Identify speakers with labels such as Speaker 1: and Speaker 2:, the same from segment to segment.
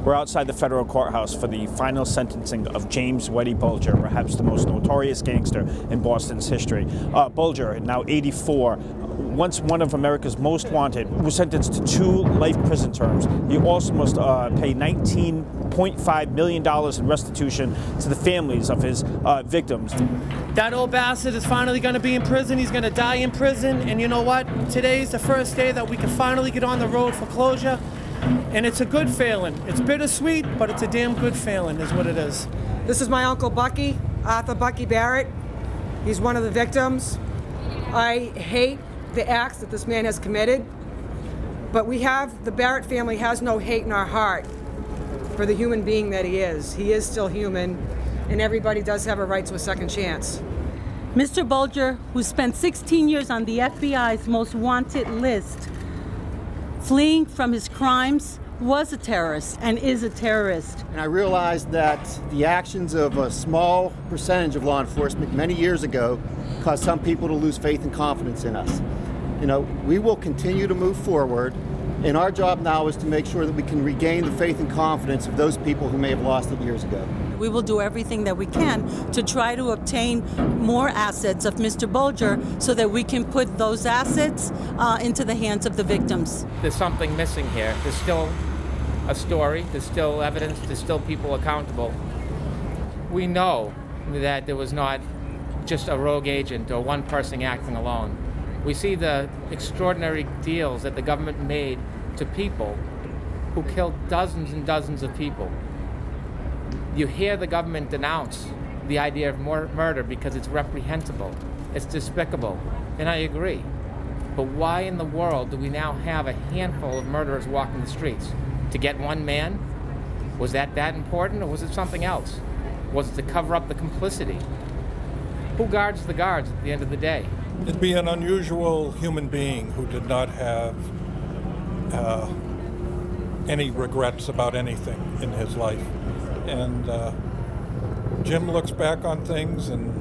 Speaker 1: We're outside the federal courthouse for the final sentencing of James Whitey Bulger, perhaps the most notorious gangster in Boston's history. Bulger, now 84, once one of America's most wanted, was sentenced to 2 life prison terms. He also must pay $19.5 million in restitution to the families of his victims.
Speaker 2: That old bastard is finally going to be in prison. He's going to die in prison. And you know what? Today's the first day that we can finally get on the road for closure. And it's a good feeling. It's bittersweet, but it's a damn good feeling is what it is.
Speaker 3: This is my Uncle Bucky, Arthur Bucky Barrett. He's one of the victims. I hate the acts that this man has committed, but the Barrett family has no hate in our heart for the human being that he is. He is still human, and everybody does have a right to a second chance.
Speaker 4: Mr. Bulger, who spent 16 years on the FBI's most wanted list, fleeing from his crimes, was a terrorist and is a terrorist.
Speaker 5: And I realized that the actions of a small percentage of law enforcement many years ago caused some people to lose faith and confidence in us. You know, we will continue to move forward, and our job now is to make sure that we can regain the faith and confidence of those people who may have lost it years ago.
Speaker 4: We will do everything that we can to try to obtain more assets of Mr. Bulger so that we can put those assets into the hands of the victims.
Speaker 6: There's something missing here. There's still a story, there's still evidence, there's still people accountable. We know that there was not just a rogue agent or one person acting alone. We see the extraordinary deals that the government made to people who killed dozens and dozens of people. You hear the government denounce the idea of murder because it's reprehensible, it's despicable, and I agree. But why in the world do we now have a handful of murderers walking the streets? To get one man? Was that important, or was it something else? Was it to cover up the complicity? Who guards the guards at the end of the day?
Speaker 7: It'd be an unusual human being who did not have any regrets about anything in his life. And Jim looks back on things and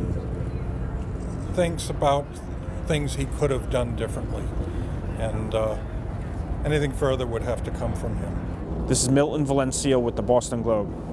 Speaker 7: thinks about things he could have done differently. And anything further would have to come from him.
Speaker 1: This is Milton Valencia with the Boston Globe.